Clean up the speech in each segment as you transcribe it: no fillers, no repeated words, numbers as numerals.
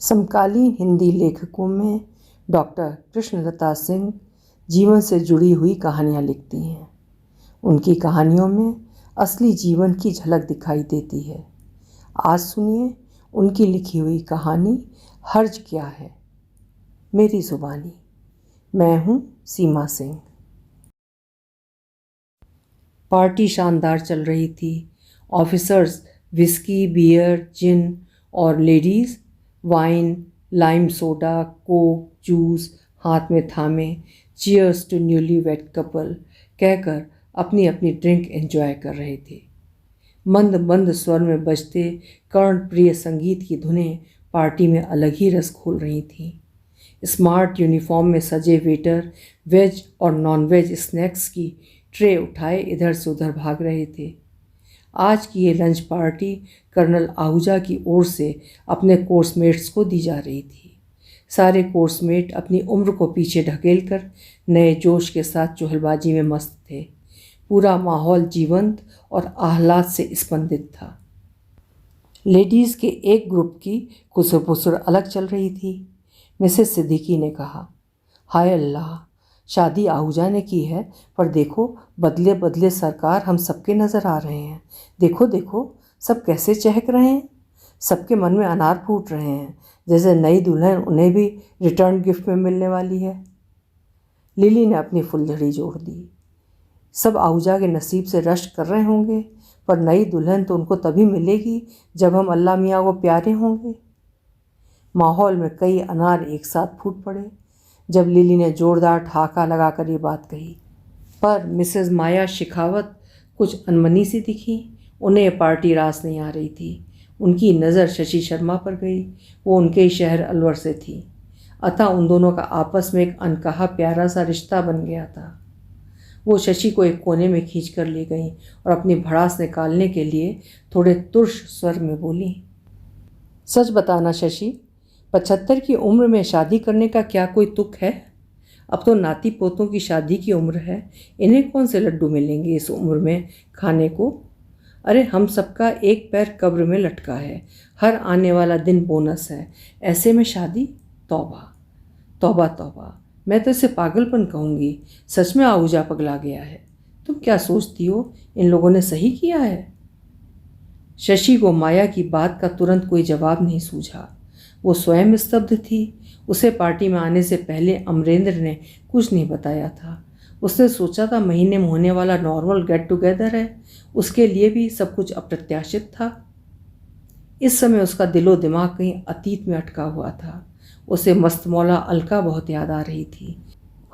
समकालीन हिंदी लेखकों में डॉक्टर कृष्णलता सिंह जीवन से जुड़ी हुई कहानियाँ लिखती हैं। उनकी कहानियों में असली जीवन की झलक दिखाई देती है। आज सुनिए उनकी लिखी हुई कहानी हर्ज क्या है। मेरी ज़ुबानी। मैं हूँ सीमा सिंह। पार्टी शानदार चल रही थी। ऑफिसर्स विस्की, बियर, जिन और ladies wine, lime soda, coke, juice हाथ में थामे cheers to newly wed couple कहकर अपनी अपनी ड्रिंक एंजॉय कर रहे थे। मंद मंद स्वर में बजते कर्णप्रिय संगीत की धुनें पार्टी में अलग ही रस खोल रही थीं। स्मार्ट यूनिफॉर्म में सजे वेटर वेज और नॉन वेज स्नैक्स की ट्रे उठाए इधर से उधर भाग रहे थे। आज की ये लंच पार्टी कर्नल आहूजा की ओर से अपने कोर्समेट्स को दी जा रही थी। सारे कोर्समेट अपनी उम्र को पीछे ढकेल कर नए जोश के साथ चुहलबाजी में मस्त थे। पूरा माहौल जीवंत और आह्लाद से स्पंदित था। लेडीज़ के एक ग्रुप की खुसर-पुसर अलग चल रही थी। मिसेस सिद्दीकी ने कहा, हाय अल्लाह, शादी आहूजा ने की है, पर देखो बदले बदले सरकार हम सबके नज़र आ रहे हैं। देखो देखो सब कैसे चहक रहे हैं। सबके मन में अनार फूट रहे हैं, जैसे नई दुल्हन उन्हें भी रिटर्न गिफ्ट में मिलने वाली है। लिली ने अपनी फुलझड़ी जोड़ दी। सब आहूजा के नसीब से रश्क कर रहे होंगे, पर नई दुल्हन तो उनको तभी मिलेगी जब हम अल्लाह मियाँ को प्यारे होंगे। माहौल में कई अनार एक साथ फूट पड़े जब लिली ने जोरदार ठहाका लगाकर ये बात कही। पर मिसेस माया शिखावत कुछ अनमनी सी दिखी। उन्हें ये पार्टी रास नहीं आ रही थी। उनकी नज़र शशि शर्मा पर गई। वो उनके ही शहर अलवर से थी, अतः उन दोनों का आपस में एक अनकहा प्यारा सा रिश्ता बन गया था। वो शशि को एक कोने में खींच कर ले गई और अपनी भड़ास निकालने के लिए थोड़े तुर्श स्वर में बोली, सच बताना शशि, 75 की उम्र में शादी करने का क्या कोई तुक है? अब तो नाती पोतों की शादी की उम्र है। इन्हें कौन से लड्डू मिलेंगे इस उम्र में खाने को? अरे हम सबका एक पैर कब्र में लटका है। हर आने वाला दिन बोनस है। ऐसे में शादी? तौबा तौबा तौबा, मैं तो इसे पागलपन कहूँगी। सच में आहूजा पगला गया है। तुम क्या सोचती हो, इन लोगों ने सही किया है? शशि को माया की बात का तुरंत कोई जवाब नहीं सूझा। वो स्वयं स्तब्ध थी। उसे पार्टी में आने से पहले अमरेंद्र ने कुछ नहीं बताया था। उसने सोचा था महीने में होने वाला नॉर्मल गेट टुगेदर है, उसके लिए भी सब कुछ अप्रत्याशित था। इस समय उसका दिलो दिमाग कहीं अतीत में अटका हुआ था। उसे मस्तमौला अलका बहुत याद आ रही थी।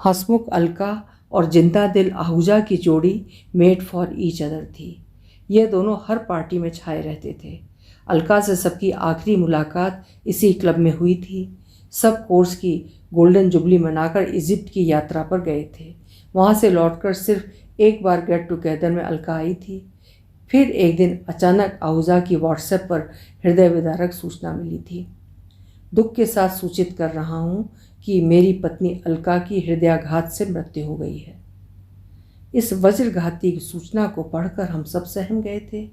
हंसमुख अलका और जिंदा दिल आहूजा की जोड़ी मेड फॉर ईच अदर थी। ये दोनों हर पार्टी में छाए रहते थे। अलका से सबकी आखिरी मुलाकात इसी क्लब में हुई थी। सब कोर्स की गोल्डन जुबली मनाकर इजिप्ट की यात्रा पर गए थे। वहाँ से लौटकर सिर्फ एक बार गेट टुगेदर में अलका आई थी। फिर एक दिन अचानक आहूजा की व्हाट्सएप पर हृदय विदारक सूचना मिली थी। दुख के साथ सूचित कर रहा हूँ कि मेरी पत्नी अलका की हृदयाघात से मृत्यु हो गई है। इस वज्रघाती सूचना को पढ़कर हम सब सहम गए थे।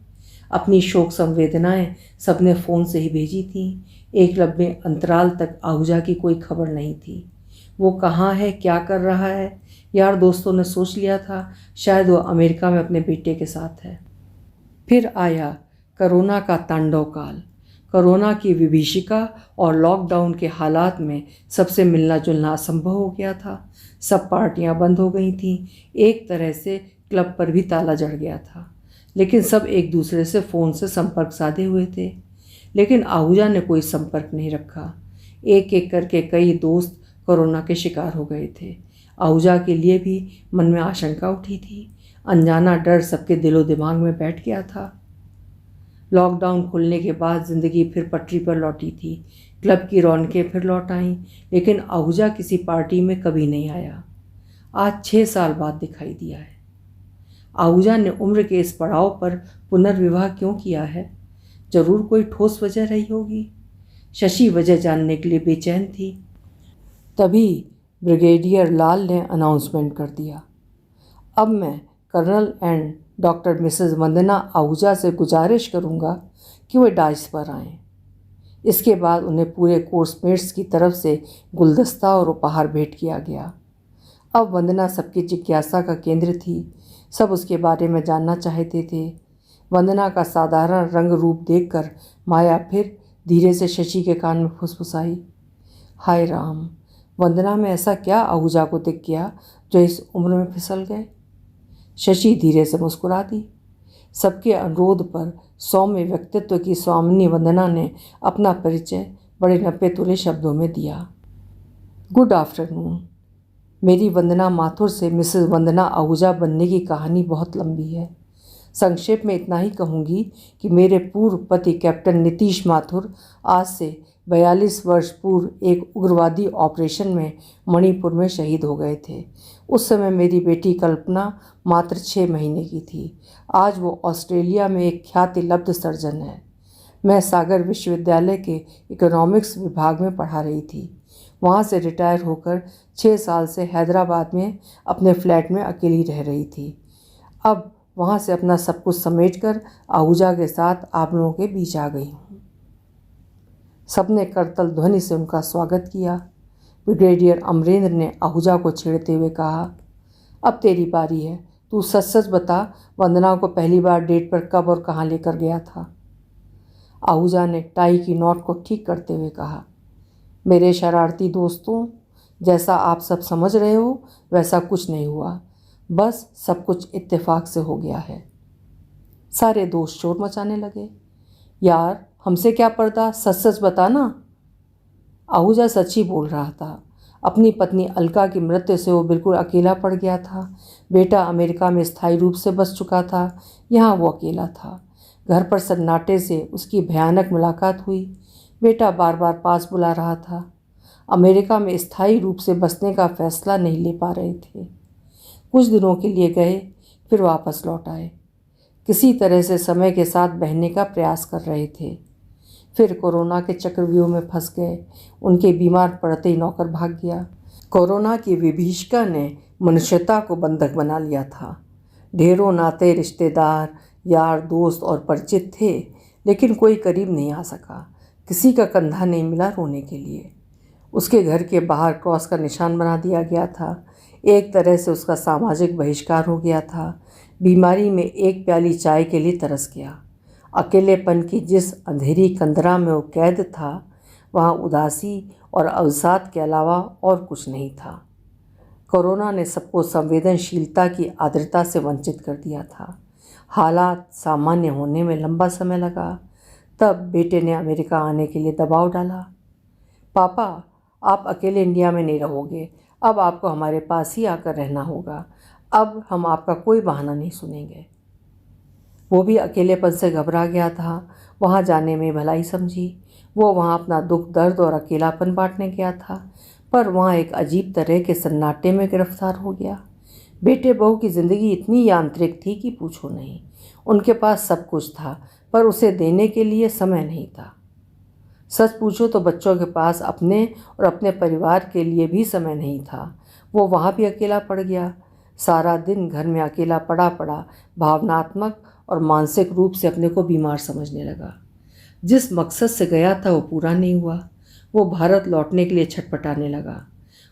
अपनी शोक संवेदनाएं सबने फ़ोन से ही भेजी थीं। एक लंबे अंतराल तक आहूजा की कोई खबर नहीं थी। वो कहाँ है, क्या कर रहा है? यार दोस्तों ने सोच लिया था शायद वो अमेरिका में अपने बेटे के साथ है। फिर आया कोरोना का तांडव काल। कोरोना की विभीषिका और लॉकडाउन के हालात में सबसे मिलना जुलना असंभव हो गया था। सब पार्टियां बंद हो गई थीं। एक तरह से क्लब पर भी ताला जड़ गया था, लेकिन सब एक दूसरे से फ़ोन से संपर्क साधे हुए थे। लेकिन आहूजा ने कोई संपर्क नहीं रखा। एक एक करके कई दोस्त कोरोना के शिकार हो गए थे। आहूजा के लिए भी मन में आशंका उठी थी। अनजाना डर सबके दिलो दिमाग में बैठ गया था। लॉकडाउन खुलने के बाद ज़िंदगी फिर पटरी पर लौटी थी। क्लब की रौनकें फिर लौट आईं, लेकिन आहूजा किसी पार्टी में कभी नहीं आया। आज 6 साल बाद दिखाई दिया है। आहूजा ने उम्र के इस पड़ाव पर पुनर्विवाह क्यों किया है? जरूर कोई ठोस वजह रही होगी। शशि वजह जानने के लिए बेचैन थी। तभी ब्रिगेडियर लाल ने अनाउंसमेंट कर दिया, अब मैं कर्नल एंड डॉक्टर मिसेस वंदना आहूजा से गुजारिश करूंगा कि वे डाइस पर आएं। इसके बाद उन्हें पूरे कोर्समेट्स की तरफ से गुलदस्ता और उपहार भेंट किया गया। अब वंदना सबकी जिज्ञासा का केंद्र थी। सब उसके बारे में जानना चाहते थे। वंदना का साधारण रंग रूप देखकर माया फिर धीरे से शशि के कान में फुसफुसाई, हाय राम, वंदना में ऐसा क्या आहूजा को दिख गया जो इस उम्र में फिसल गए। शशि धीरे से मुस्कुरा दी। सबके अनुरोध पर सौम्य व्यक्तित्व की स्वामिनी वंदना ने अपना परिचय बड़े नपे तुले शब्दों में दिया। Good afternoon. मेरी वंदना माथुर से मिसेस वंदना आहूजा बनने की कहानी बहुत लंबी है। संक्षेप में इतना ही कहूँगी कि मेरे पूर्व पति कैप्टन नीतीश माथुर आज से 42 वर्ष पूर्व एक उग्रवादी ऑपरेशन में मणिपुर में शहीद हो गए थे। उस समय मेरी बेटी कल्पना मात्र 6 महीने की थी। आज वो ऑस्ट्रेलिया में एक ख्याति लब्ध सर्जन है। मैं सागर विश्वविद्यालय के इकोनॉमिक्स विभाग में पढ़ा रही थी। वहाँ से रिटायर होकर 6 साल से हैदराबाद में अपने फ्लैट में अकेली रह रही थी। अब वहाँ से अपना सब कुछ समेटकर आहूजा के साथ आप लोगों के बीच आ गई हूँ। सबने करतल ध्वनि से उनका स्वागत किया। ब्रिगेडियर अमरेंद्र ने आहूजा को छेड़ते हुए कहा, अब तेरी बारी है, तू सच सच बता, वंदना को पहली बार डेट पर कब और कहाँ लेकर गया था। आहूजा ने टाई की नॉट को ठीक करते हुए कहा, मेरे शरारती दोस्तों, जैसा आप सब समझ रहे हो वैसा कुछ नहीं हुआ, बस सब कुछ इत्तेफाक से हो गया है। सारे दोस्त शोर मचाने लगे, यार हमसे क्या पर्दा, सच सच बता ना। आहूजा सच ही बोल रहा था। अपनी पत्नी अलका की मृत्यु से वो बिल्कुल अकेला पड़ गया था। बेटा अमेरिका में स्थायी रूप से बस चुका था, यहाँ वो अकेला था। घर पर सन्नाटे से उसकी भयानक मुलाकात हुई। बेटा बार बार पास बुला रहा था। अमेरिका में स्थायी रूप से बसने का फैसला नहीं ले पा रहे थे। कुछ दिनों के लिए गए, फिर वापस लौट आए। किसी तरह से समय के साथ बहने का प्रयास कर रहे थे। फिर कोरोना के चक्रव्यूह में फंस गए। उनके बीमार पड़ते ही नौकर भाग गया। कोरोना की विभीषिका ने मनुष्यता को बंधक बना लिया था। ढेरों नाते रिश्तेदार, यार, दोस्त और परिचित थे, लेकिन कोई करीब नहीं आ सका। किसी का कंधा नहीं मिला रोने के लिए। उसके घर के बाहर क्रॉस का निशान बना दिया गया था। एक तरह से उसका सामाजिक बहिष्कार हो गया था। बीमारी में एक प्याली चाय के लिए तरस गया। अकेलेपन की जिस अंधेरी कंदरा में वो कैद था, वहाँ उदासी और अवसाद के अलावा और कुछ नहीं था। कोरोना ने सबको संवेदनशीलता की आर्द्रता से वंचित कर दिया था। हालात सामान्य होने में लंबा समय लगा। तब बेटे ने अमेरिका आने के लिए दबाव डाला। पापा, आप अकेले इंडिया में नहीं रहोगे, अब आपको हमारे पास ही आकर रहना होगा। अब हम आपका कोई बहाना नहीं सुनेंगे। वो भी अकेलेपन से घबरा गया था। वहाँ जाने में भलाई समझी। वो वहाँ अपना दुख दर्द और अकेलापन बांटने गया था, पर वहाँ एक अजीब तरह के सन्नाटे में गिरफ्तार हो गया। बेटे बहू की ज़िंदगी इतनी यांत्रिक थी कि पूछो नहीं। उनके पास सब कुछ था, पर उसे देने के लिए समय नहीं था। सच पूछो तो बच्चों के पास अपने और अपने परिवार के लिए भी समय नहीं था। वो वहाँ भी अकेला पड़ गया। सारा दिन घर में अकेला पड़ा पड़ा भावनात्मक और मानसिक रूप से अपने को बीमार समझने लगा। जिस मकसद से गया था वो पूरा नहीं हुआ। वो भारत लौटने के लिए छटपटाने लगा।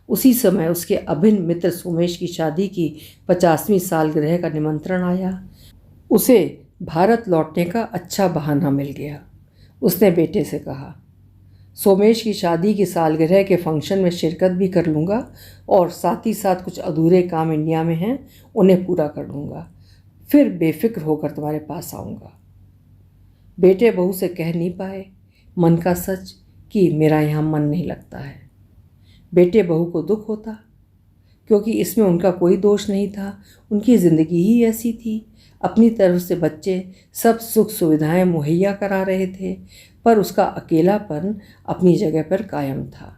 उसी समय उसके अभिन्न मित्र सोमेश की शादी की 50वीं सालगिरह का निमंत्रण आया। उसे भारत लौटने का अच्छा बहाना मिल गया। उसने बेटे से कहा, सोमेश की शादी की सालगिरह के फंक्शन में शिरकत भी कर लूँगा और साथ ही साथ कुछ अधूरे काम इंडिया में हैं उन्हें पूरा कर लूँगा। फिर बेफिक्र होकर तुम्हारे पास आऊँगा। बेटे बहू से कह नहीं पाए मन का सच कि मेरा यहाँ मन नहीं लगता है। बेटे बहू को दुख होता, क्योंकि इसमें उनका कोई दोष नहीं था। उनकी ज़िंदगी ही ऐसी थी। अपनी तरफ से बच्चे सब सुख सुविधाएं मुहैया करा रहे थे, पर उसका अकेलापन अपनी जगह पर कायम था।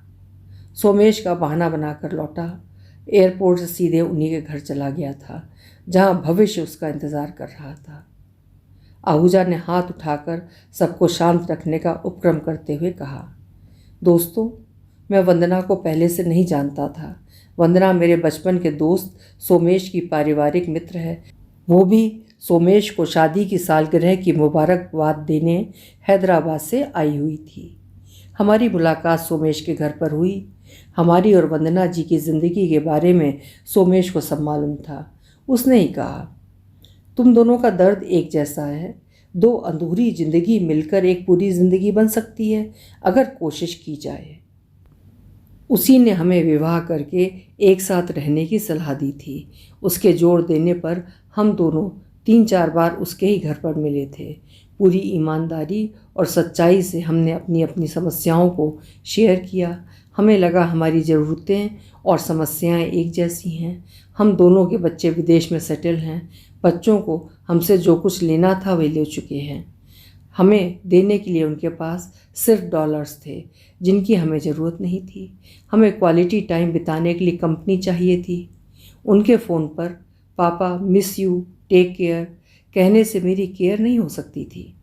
सोमेश का बहाना बनाकर लौटा। एयरपोर्ट से सीधे उन्हीं के घर चला गया था, जहाँ भविष्य उसका इंतज़ार कर रहा था। आहूजा ने हाथ उठाकर सबको शांत रखने का उपक्रम करते हुए कहा, दोस्तों, मैं वंदना को पहले से नहीं जानता था। वंदना मेरे बचपन के दोस्त सोमेश की पारिवारिक मित्र है। वो भी सोमेश को शादी की सालगिरह की मुबारकबाद देने हैदराबाद से आई हुई थी। हमारी मुलाकात सोमेश के घर पर हुई। हमारी और वंदना जी की ज़िंदगी के बारे में सोमेश को सब मालूम था। उसने ही कहा, तुम दोनों का दर्द एक जैसा है। दो अधूरी जिंदगी मिलकर एक पूरी जिंदगी बन सकती है अगर कोशिश की जाए। उसी ने हमें विवाह करके एक साथ रहने की सलाह दी थी। उसके जोर देने पर हम दोनों 3-4 बार उसके ही घर पर मिले थे। पूरी ईमानदारी और सच्चाई से हमने अपनी अपनी समस्याओं को शेयर किया। हमें लगा हमारी ज़रूरतें और समस्याएं एक जैसी हैं। हम दोनों के बच्चे विदेश में सेटल हैं। बच्चों को हमसे जो कुछ लेना था वे ले चुके हैं। हमें देने के लिए उनके पास सिर्फ डॉलर्स थे जिनकी हमें ज़रूरत नहीं थी। हमें क्वालिटी टाइम बिताने के लिए कंपनी चाहिए थी। उनके फ़ोन पर पापा मिस यू, टेक केयर कहने से मेरी केयर नहीं हो सकती थी।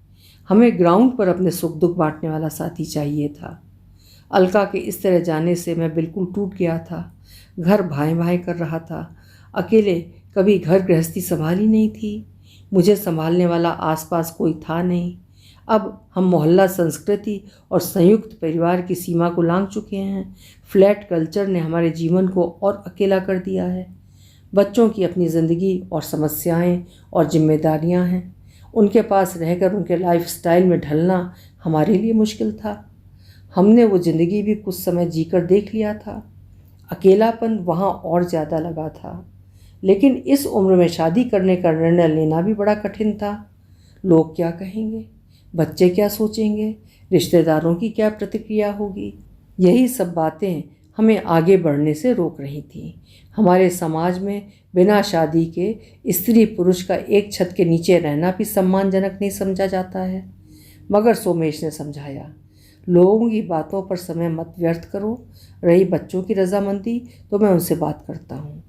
हमें ग्राउंड पर अपने सुख दुख बांटने वाला साथी चाहिए था। अलका के इस तरह जाने से मैं बिल्कुल टूट गया था। घर भाई भाई कर रहा था। अकेले कभी घर गृहस्थी संभाली नहीं थी। मुझे संभालने वाला आसपास कोई था नहीं। अब हम मोहल्ला संस्कृति और संयुक्त परिवार की सीमा को लांघ चुके हैं। फ्लैट कल्चर ने हमारे जीवन को और अकेला कर दिया है। बच्चों की अपनी ज़िंदगी और समस्याएं और जिम्मेदारियां हैं। उनके पास रहकर उनके लाइफस्टाइल में ढलना हमारे लिए मुश्किल था। हमने वो ज़िंदगी भी कुछ समय जीकर देख लिया था। अकेलापन वहाँ और ज़्यादा लगा था। लेकिन इस उम्र में शादी करने का निर्णय लेना भी बड़ा कठिन था। लोग क्या कहेंगे, बच्चे क्या सोचेंगे, रिश्तेदारों की क्या प्रतिक्रिया होगी, यही सब बातें हमें आगे बढ़ने से रोक रही थीं। हमारे समाज में बिना शादी के स्त्री पुरुष का एक छत के नीचे रहना भी सम्मानजनक नहीं समझा जाता है। मगर सोमेश ने समझाया, लोगों की बातों पर समय मत व्यर्थ करो। रही बच्चों की रजामंदी तो मैं उनसे बात करता हूँ।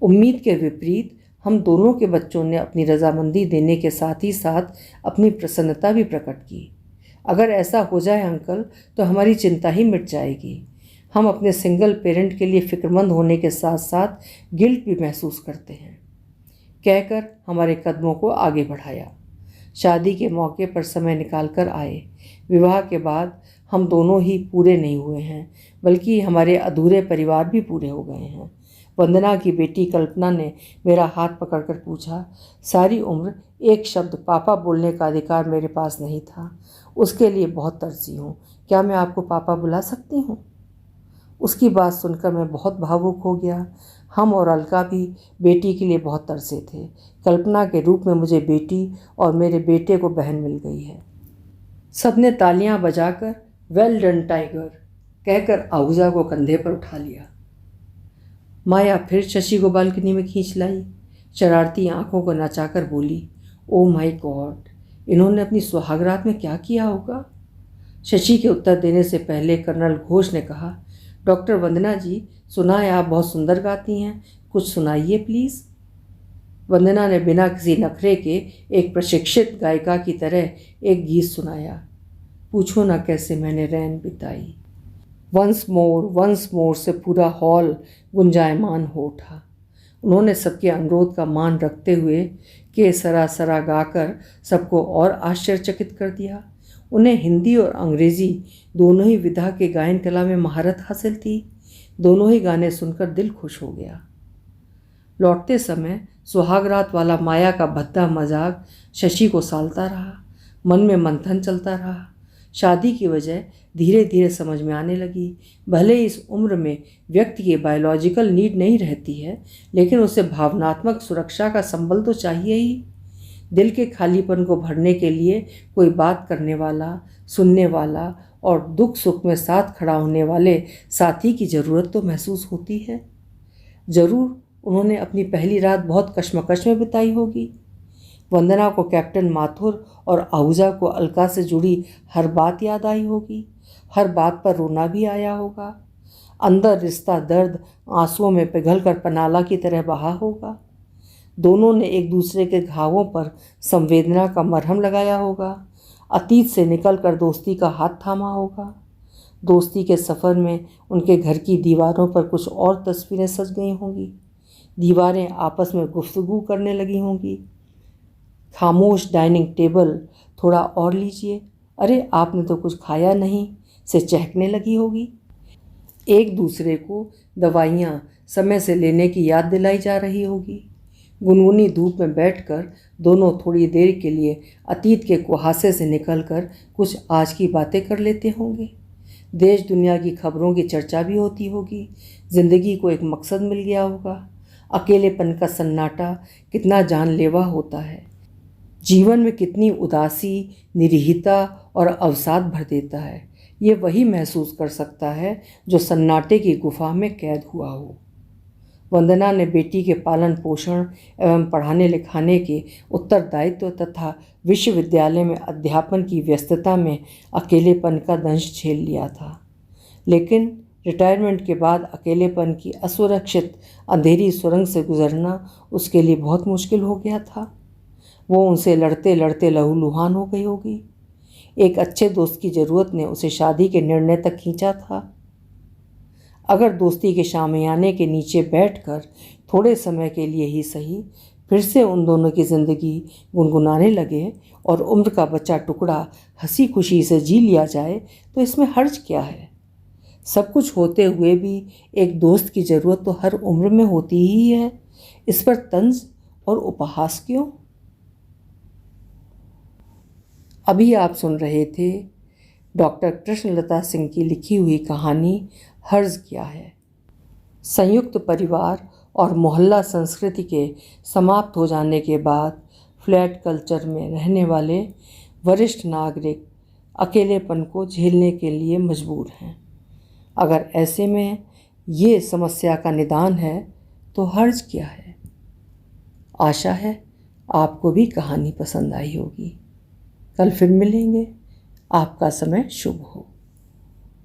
उम्मीद के विपरीत हम दोनों के बच्चों ने अपनी रजामंदी देने के साथ ही साथ अपनी प्रसन्नता भी प्रकट की। अगर ऐसा हो जाए अंकल तो हमारी चिंता ही मिट जाएगी। हम अपने सिंगल पेरेंट के लिए फ़िक्रमंद होने के साथ साथ गिल्ट भी महसूस करते हैं, कहकर हमारे कदमों को आगे बढ़ाया। शादी के मौके पर समय निकाल कर आए। विवाह के बाद हम दोनों ही पूरे नहीं हुए हैं, बल्कि हमारे अधूरे परिवार भी पूरे हो गए हैं। वंदना की बेटी कल्पना ने मेरा हाथ पकड़कर पूछा, सारी उम्र एक शब्द पापा बोलने का अधिकार मेरे पास नहीं था। उसके लिए बहुत तरसी हूँ। क्या मैं आपको पापा बुला सकती हूँ? उसकी बात सुनकर मैं बहुत भावुक हो गया। हम और अलका भी बेटी के लिए बहुत तरसे थे। कल्पना के रूप में मुझे बेटी और मेरे बेटे को बहन मिल गई है। सबने तालियां बजाकर वेल डन टाइगर कहकर आहूजा को कंधे पर उठा लिया। माया फिर शशि को बालकनी में खींच लाई। शरारती आंखों को नचाकर बोली, ओ माय गॉड, इन्होंने अपनी सुहागरात में क्या किया होगा? शशि के उत्तर देने से पहले कर्नल घोष ने कहा, डॉक्टर वंदना जी, सुना है आप बहुत सुंदर गाती हैं, कुछ सुनाइए प्लीज़। वंदना ने बिना किसी नखरे के एक प्रशिक्षित गायिका की तरह एक गीत सुनाया। पूछो ना कैसे मैंने रैन बिताई। वंस मोर से पूरा हॉल गुंजायमान हो उठा। उन्होंने सबके अनुरोध का मान रखते हुए के सरा गाकर सबको और आश्चर्यचकित कर दिया। उन्हें हिंदी और अंग्रेज़ी दोनों ही विधा के गायन कला में महारत हासिल थी। दोनों ही गाने सुनकर दिल खुश हो गया। लौटते समय सुहागरात वाला माया का भद्दा मजाक शशि को सालता रहा। मन में मंथन चलता रहा। शादी की वजह धीरे धीरे समझ में आने लगी। भले इस उम्र में व्यक्ति की बायोलॉजिकल नीड नहीं रहती है, लेकिन उसे भावनात्मक सुरक्षा का संबल तो चाहिए ही। दिल के खालीपन को भरने के लिए कोई बात करने वाला, सुनने वाला और दुख सुख में साथ खड़ा होने वाले साथी की ज़रूरत तो महसूस होती है। ज़रूर उन्होंने अपनी पहली रात बहुत कश्मकश में बिताई होगी। वंदना को कैप्टन माथुर और आहूजा को अलका से जुड़ी हर बात याद आई होगी। हर बात पर रोना भी आया होगा। अंदर रिश्ता दर्द आंसुओं में पिघलकर पनाला की तरह बहा होगा। दोनों ने एक दूसरे के घावों पर संवेदना का मरहम लगाया होगा। अतीत से निकलकर दोस्ती का हाथ थामा होगा। दोस्ती के सफ़र में उनके घर की दीवारों पर कुछ और तस्वीरें सज गई होंगी। दीवारें आपस में गुफ्तगू करने लगी होंगी। खामोश डाइनिंग टेबल, थोड़ा और लीजिए, अरे आपने तो कुछ खाया नहीं, से चहकने लगी होगी। एक दूसरे को दवाइयाँ समय से लेने की याद दिलाई जा रही होगी। गुनगुनी धूप में बैठकर दोनों थोड़ी देर के लिए अतीत के कुहासे से निकलकर कुछ आज की बातें कर लेते होंगे। देश दुनिया की खबरों की चर्चा भी होती होगी। जिंदगी को एक मकसद मिल गया होगा। अकेलेपन का सन्नाटा कितना जानलेवा होता है, जीवन में कितनी उदासी, निरीहता और अवसाद भर देता है। ये वही महसूस कर सकता है जो सन्नाटे की गुफा में कैद हुआ हो। वंदना ने बेटी के पालन पोषण एवं पढ़ाने लिखाने के उत्तरदायित्व तथा विश्वविद्यालय में अध्यापन की व्यस्तता में अकेलेपन का दंश झेल लिया था। लेकिन रिटायरमेंट के बाद अकेलेपन की असुरक्षित अंधेरी सुरंग से गुजरना उसके लिए बहुत मुश्किल हो गया था। वो उनसे लड़ते लड़ते लहूलुहान हो गई होगी। एक अच्छे दोस्त की ज़रूरत ने उसे शादी के निर्णय तक खींचा था। अगर दोस्ती के शामियाने के नीचे बैठकर थोड़े समय के लिए ही सही फिर से उन दोनों की ज़िंदगी गुनगुनाने लगे और उम्र का बचा टुकड़ा हंसी खुशी से जी लिया जाए तो इसमें हर्ज क्या है। सब कुछ होते हुए भी एक दोस्त की ज़रूरत तो हर उम्र में होती ही है। इस पर तंज और उपहास क्यों। अभी आप सुन रहे थे डॉक्टर कृष्णलता सिंह की लिखी हुई कहानी हर्ज क्या है। संयुक्त परिवार और मोहल्ला संस्कृति के समाप्त हो जाने के बाद फ्लैट कल्चर में रहने वाले वरिष्ठ नागरिक अकेलेपन को झेलने के लिए मजबूर हैं। अगर ऐसे में ये समस्या का निदान है तो हर्ज क्या है। आशा है आपको भी कहानी पसंद आई होगी। कल फिर मिलेंगे। आपका समय शुभ हो।